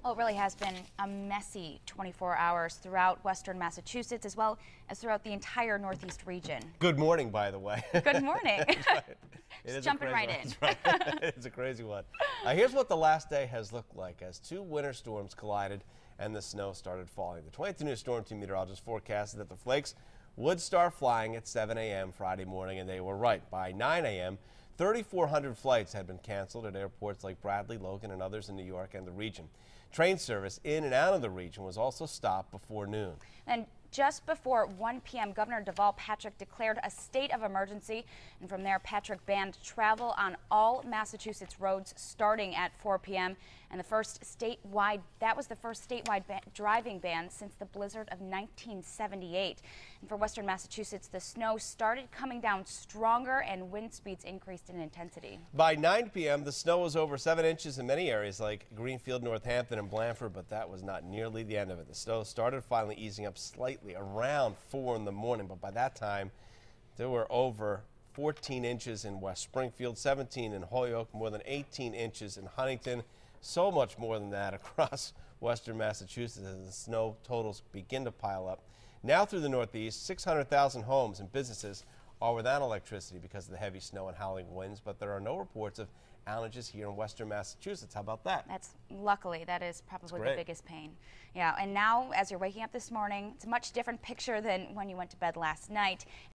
Well, it really has been a messy 24 hours throughout western Massachusetts as well as throughout the entire northeast region. Good morning, by the way. Good morning. Right. Just jumping right in. Right. It's a crazy one. Here's what the last day has looked like as two winter storms collided and the snow started falling. The 22 News Storm Team meteorologist forecasted that the flakes would start flying at 7 a.m. Friday morning, and they were right. By 9 a.m., 3,400 flights had been canceled at airports like Bradley, Logan, and others in New York and the region. Train service in and out of the region was also stopped before noon. And just before 1 p.m., Governor Deval Patrick declared a state of emergency. And from there, Patrick banned travel on all Massachusetts roads starting at 4 p.m. And that was the first statewide driving ban since the blizzard of 1978. And for western Massachusetts, the snow started coming down stronger and wind speeds increased in intensity. By 9 p.m., the snow was over 7 inches in many areas like Greenfield, Northampton, and Blandford, but that was not nearly the end of it. The snow started finally easing up slightly around 4 in the morning, but by that time, there were over 14 inches in West Springfield, 17 in Holyoke, more than 18 inches in Huntington. So much more than that across western Massachusetts as the snow totals begin to pile up. Now through the Northeast, 600,000 homes and businesses are without electricity because of the heavy snow and howling winds, but there are no reports of outages here in western Massachusetts. How about that? Luckily, that is probably the biggest pain. Yeah, and now as you're waking up this morning, it's a much different picture than when you went to bed last night.